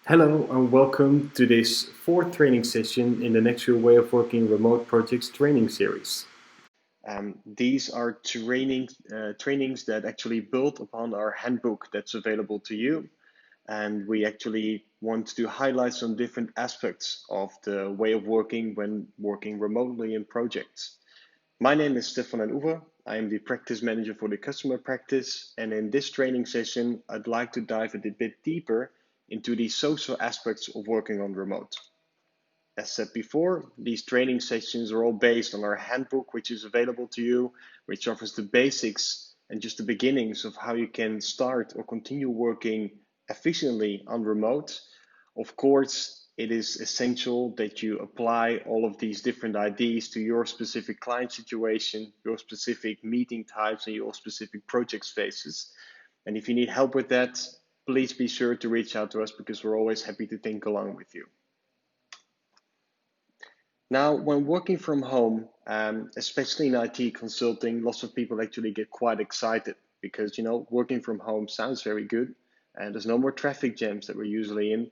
Hello and welcome to this fourth training session in the Nextreal Way of Working Remote Projects training series. These are trainings that actually build upon our handbook that's available to you. And we actually want to highlight some different aspects of the way of working when working remotely in projects. My name is Stefan and Uwe. I am the practice manager for the customer practice. And in this training session, I'd like to dive a bit deeper into the social aspects of working on remote. As said before, these training sessions are all based on our handbook, which is available to you, which offers the basics and just the beginnings of how you can start or continue working efficiently on remote. Of course, it is essential that you apply all of these different ideas to your specific client situation, your specific meeting types, and your specific project spaces. And if you need help with that, please be sure to reach out to us because we're always happy to think along with you. Now, when working from home, especially in IT consulting, lots of people actually get quite excited because, working from home sounds very good and there's no more traffic jams that we're usually in.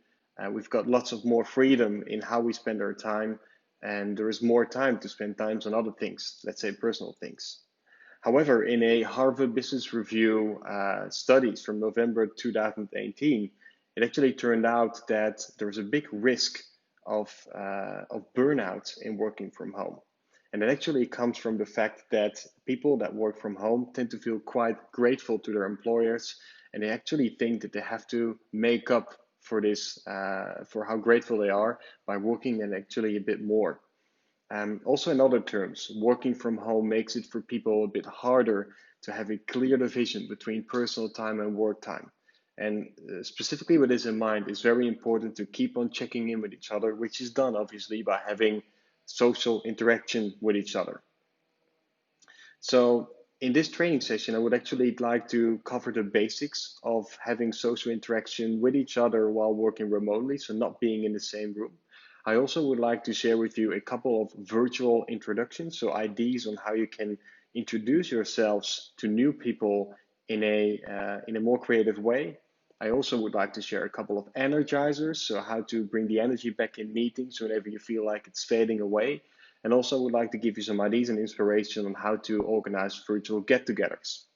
We've got lots of more freedom in how we spend our time, and there is more time to spend times on other things, let's say personal things. However, in a Harvard Business Review studies from November 2018, it actually turned out that there was a big risk of burnout in working from home. And it actually comes from the fact that people that work from home tend to feel quite grateful to their employers, and they actually think that they have to make up for this, for how grateful they are by working and actually a bit more. Also, in other terms, working from home makes it for people a bit harder to have a clear division between personal time and work time. And specifically with this in mind, it's very important to keep on checking in with each other, which is done obviously by having social interaction with each other. So in this training session, I would actually like to cover the basics of having social interaction with each other while working remotely, so not being in the same room. I also would like to share with you a couple of virtual introductions, so ideas on how you can introduce yourselves to new people in a more creative way. I also would like to share a couple of energizers, so how to bring the energy back in meetings whenever you feel like it's fading away, and also would like to give you some ideas and inspiration on how to organize virtual get-togethers.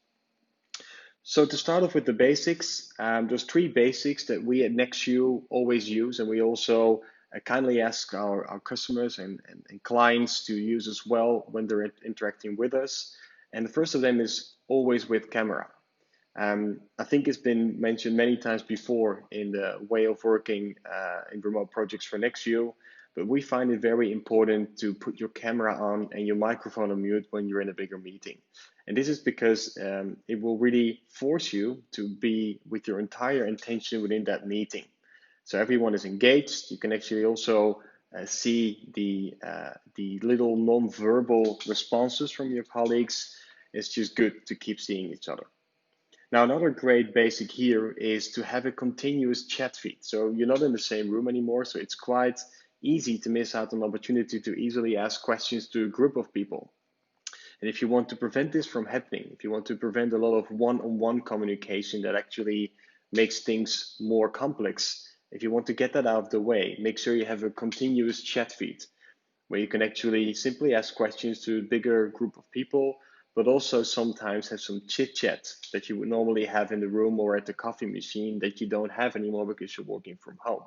So to start off with the basics, there's three basics that we at Nextview always use, and we also kindly ask our customers and clients to use as well when they're interacting with us. And the first of them is always with camera. I think it's been mentioned many times before in the way of working in remote projects for Nextview, but we find it very important to put your camera on and your microphone on mute when you're in a bigger meeting. And this is because it will really force you to be with your entire intention within that meeting. So everyone is engaged. You can actually also see the little non-verbal responses from your colleagues. It's just good to keep seeing each other. Now, another great basic here is to have a continuous chat feed. So you're not in the same room anymore, so it's quite easy to miss out on an opportunity to easily ask questions to a group of people. And if you want to prevent this from happening, if you want to prevent a lot of one-on-one communication that actually makes things more complex, if you want to get that out of the way, make sure you have a continuous chat feed where you can actually simply ask questions to a bigger group of people, but also sometimes have some chit chat that you would normally have in the room or at the coffee machine that you don't have anymore because you're working from home.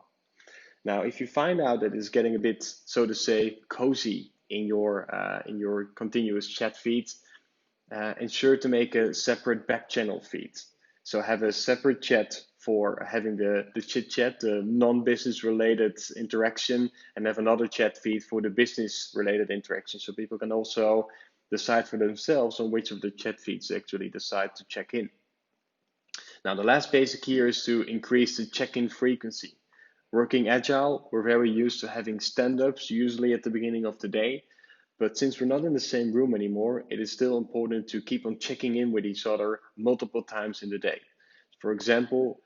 Now, if you find out that it's getting a bit, so to say, cozy in your continuous chat feed, ensure to make a separate back channel feed. So have a separate chat for having the chit chat, the non-business related interaction, and have another chat feed for the business related interaction. So people can also decide for themselves on which of the chat feeds they actually decide to check in. Now, the last basic here is to increase the check-in frequency. Working agile, we're very used to having stand-ups usually at the beginning of the day. But since we're not in the same room anymore, it is still important to keep on checking in with each other multiple times in the day. For example,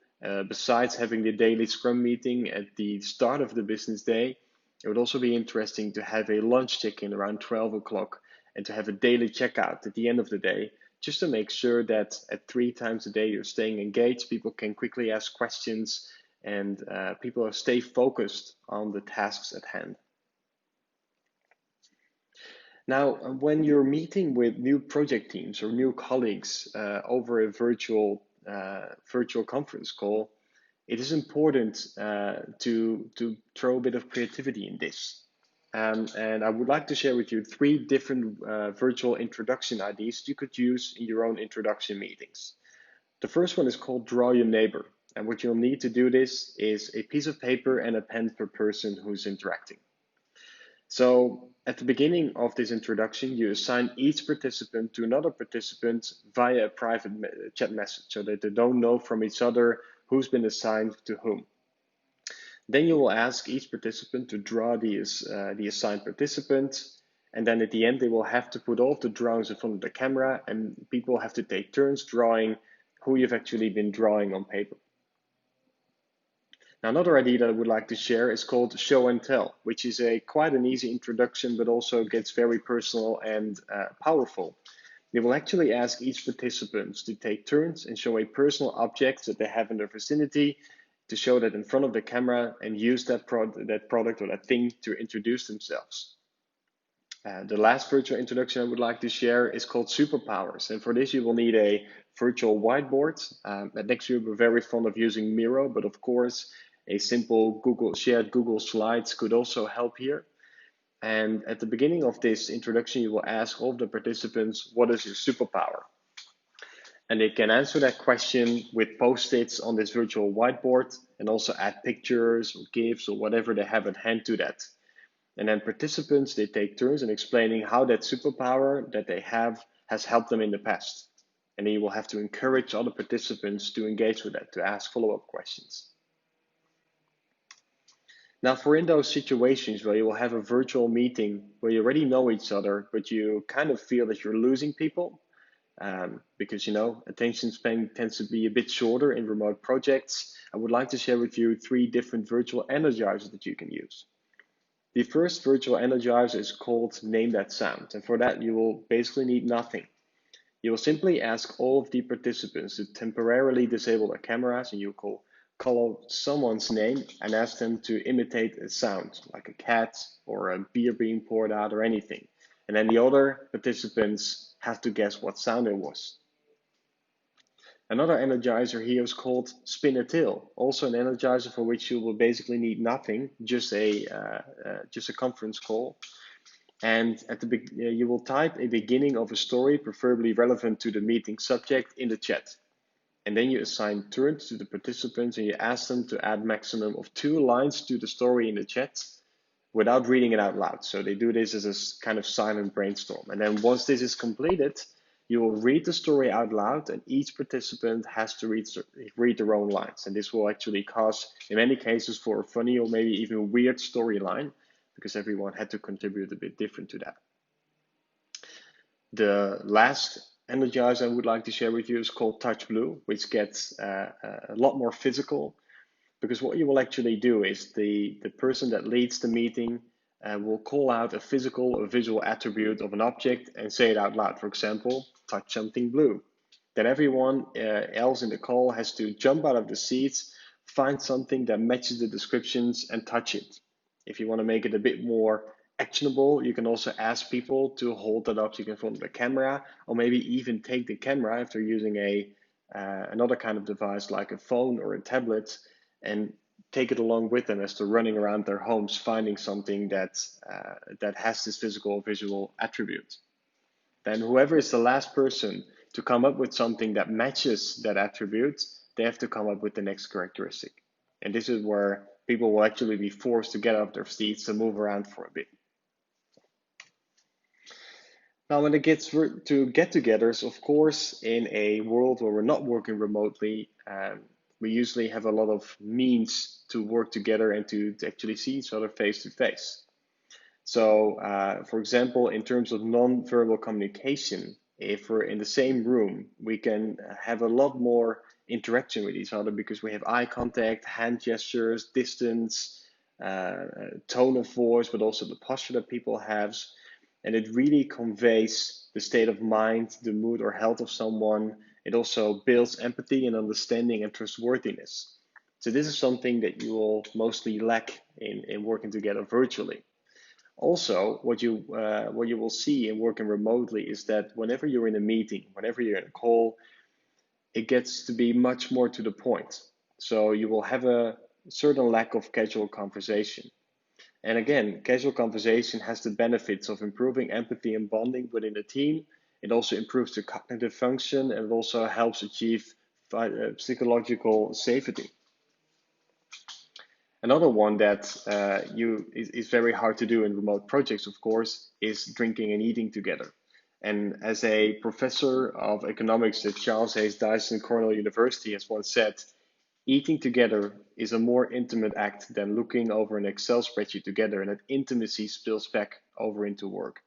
besides having the daily Scrum meeting at the start of the business day, it would also be interesting to have a lunch check-in around 12 o'clock and to have a daily checkout at the end of the day, just to make sure that at three times a day you're staying engaged, people can quickly ask questions, and people stay focused on the tasks at hand. Now, when you're meeting with new project teams or new colleagues over a virtual conference call, it is important to throw a bit of creativity in this. And I would like to share with you 3 different virtual introduction ideas you could use in your own introduction meetings. The first one is called Draw Your Neighbor. And what you'll need to do this is a piece of paper and a pen per person who's interacting. So at the beginning of this introduction, you assign each participant to another participant via a private chat message so that they don't know from each other who's been assigned to whom. Then you will ask each participant to draw the assigned participant, and then at the end they will have to put all of the drawings in front of the camera, and people have to take turns drawing who you've actually been drawing on paper. Now, another idea that I would like to share is called Show and Tell, which is quite an easy introduction, but also gets very personal and powerful. You will actually ask each participant to take turns and show a personal object that they have in their vicinity, to show that in front of the camera, and use that product or that thing to introduce themselves. The last virtual introduction I would like to share is called Superpowers. And for this, you will need a virtual whiteboard. At Nextgroup, we're very fond of using Miro, but of course, a simple shared Google Slides could also help here. And at the beginning of this introduction, you will ask all of the participants, what is your superpower? And they can answer that question with post-its on this virtual whiteboard, and also add pictures or GIFs or whatever they have at hand to that. And then participants, they take turns in explaining how that superpower that they have has helped them in the past. And then you will have to encourage other participants to engage with that, to ask follow-up questions. Now, for in those situations where you will have a virtual meeting where you already know each other, but you kind of feel that you're losing people, because attention span tends to be a bit shorter in remote projects, I would like to share with you 3 different virtual energizers that you can use. The first virtual energizer is called Name That Sound, and for that you will basically need nothing. You will simply ask all of the participants to temporarily disable their cameras, and you call someone's name and ask them to imitate a sound, like a cat or a beer being poured out or anything. And then the other participants have to guess what sound it was. Another energizer here is called Spin a Tail, also an energizer for which you will basically need nothing, just a conference call. And you will type a beginning of a story, preferably relevant to the meeting subject, in the chat. And then you assign turns to the participants and you ask them to add maximum of 2 lines to the story in the chat without reading it out loud. So they do this as a kind of silent brainstorm. And then once this is completed, you will read the story out loud, and each participant has to read their own lines. And this will actually cause, in many cases, for a funny or maybe even weird storyline, because everyone had to contribute a bit different to that. The last energizer I would like to share with you is called Touch Blue, which gets a lot more physical, because what you will actually do is the person that leads the meeting will call out a physical or visual attribute of an object and say it out loud. For example, touch something blue. Then everyone else in the call has to jump out of the seats, find something that matches the descriptions and touch it. If you want to make it a bit more actionable, you can also ask people to hold that object in front of the camera, or maybe even take the camera if they're using another kind of device like a phone or a tablet, and take it along with them as they're running around their homes finding something that has this physical or visual attribute. Then whoever is the last person to come up with something that matches that attribute, they have to come up with the next characteristic. And this is where people will actually be forced to get out of their seats and move around for a bit. Now, when it gets to get-togethers, of course, in a world where we're not working remotely, we usually have a lot of means to work together and to actually see each other face to face. So, for example, in terms of non-verbal communication, if we're in the same room, we can have a lot more interaction with each other because we have eye contact, hand gestures, distance, tone of voice, but also the posture that people have. And it really conveys the state of mind, the mood or health of someone. It also builds empathy and understanding and trustworthiness. So this is something that you will mostly lack in working together virtually. Also, what you will see in working remotely is that whenever you're in a meeting, whenever you're in a call, it gets to be much more to the point. So you will have a certain lack of casual conversation. And again, casual conversation has the benefits of improving empathy and bonding within the team. It also improves the cognitive function and it also helps achieve psychological safety. Another one that is very hard to do in remote projects, of course, is drinking and eating together. And as a professor of economics at Charles Hayes Dyson Cornell University has once said, eating together is a more intimate act than looking over an Excel spreadsheet together, and that intimacy spills back over into work.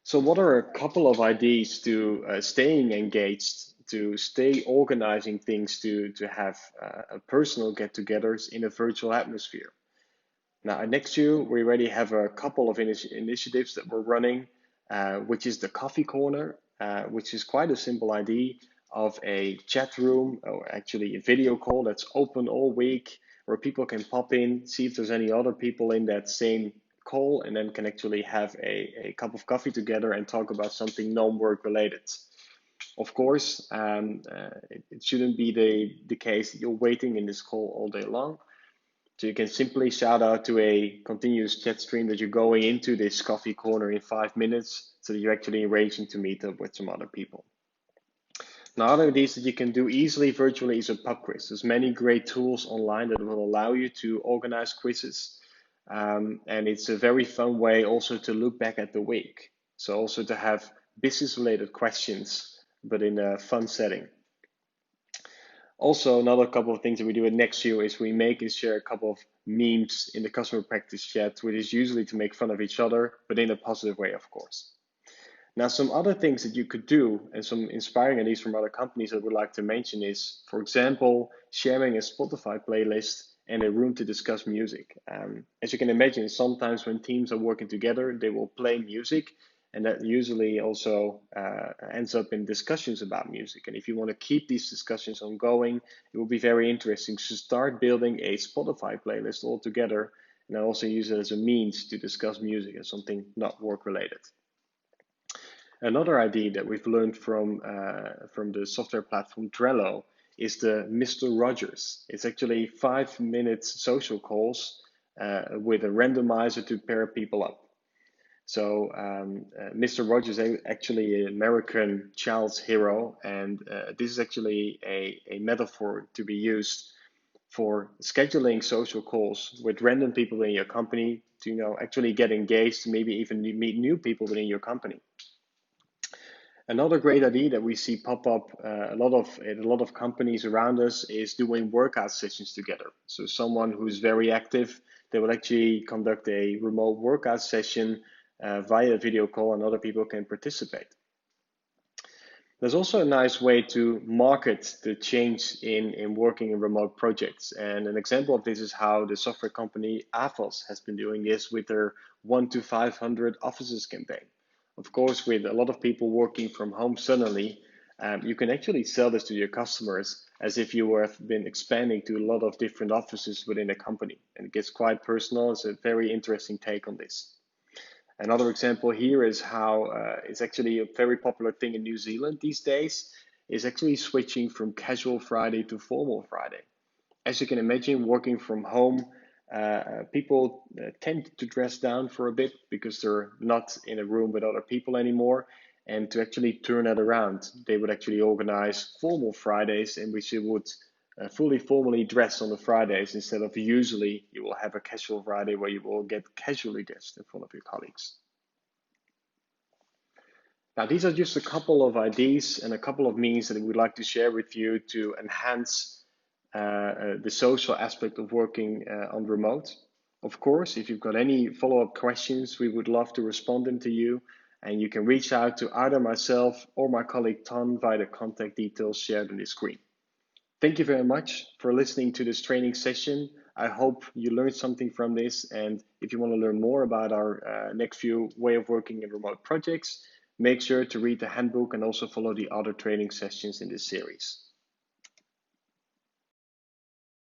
So, what are a couple of ideas to staying engaged, to stay organizing things, to have personal get togethers in a virtual atmosphere? Now, at Nextview, we already have a couple of initiatives that we're running, which is the Coffee Corner, which is quite a simple idea of a chat room, or actually a video call that's open all week, where people can pop in, see if there's any other people in that same call, and then can actually have a cup of coffee together and talk about something non-work related. Of course, it shouldn't be the case that you're waiting in this call all day long. So you can simply shout out to a continuous chat stream that you're going into this coffee corner in 5 minutes so that you're actually arranging to meet up with some other people. Now, other of these that you can do easily virtually is a pub quiz. There's many great tools online that will allow you to organize quizzes. And it's a very fun way also to look back at the week. So also to have business related questions, but in a fun setting. Also, another couple of things that we do at Nextview is we make and share a couple of memes in the customer practice chat, which is usually to make fun of each other, but in a positive way, of course. Now, some other things that you could do and some inspiring ideas from other companies that we'd like to mention is, for example, sharing a Spotify playlist and a room to discuss music. As you can imagine, sometimes when teams are working together, they will play music, and that usually also ends up in discussions about music. And if you want to keep these discussions ongoing, it will be very interesting to start building a Spotify playlist all together, and then also use it as a means to discuss music as something not work related. Another idea that we've learned from the software platform Trello is the Mr. Rogers. It's actually 5 minute social calls with a randomizer to pair people up. So Mr. Rogers is actually an American child's hero, and this is actually a metaphor to be used for scheduling social calls with random people in your company to actually get engaged, maybe even meet new people within your company. Another great idea that we see pop up a lot of companies around us is doing workout sessions together. So someone who's very active, they will actually conduct a remote workout session via video call, and other people can participate. There's also a nice way to market the change in working in remote projects. And an example of this is how the software company Athos has been doing this with their 1 to 500 offices campaign. Of course, with a lot of people working from home suddenly, you can actually sell this to your customers as if you have been expanding to a lot of different offices within a company. And it gets quite personal. It's a very interesting take on this. Another example here is how it's actually a very popular thing in New Zealand these days, is actually switching from casual Friday to formal Friday. As you can imagine, working from home, people tend to dress down for a bit because they're not in a room with other people anymore. And to actually turn that around, they would actually organize formal Fridays in which you would fully formally dress on the Fridays instead of usually you will have a casual Friday where you will get casually dressed in front of your colleagues. Now, these are just a couple of ideas and a couple of means that we'd like to share with you to enhance the social aspect of working on remote. Of course, if you've got any follow-up questions, we would love to respond them to you. And you can reach out to either myself or my colleague Ton via the contact details shared on the screen. Thank you very much for listening to this training session. I hope you learned something from this. And if you want to learn more about our Nextview way of working in remote projects, make sure to read the handbook and also follow the other training sessions in this series.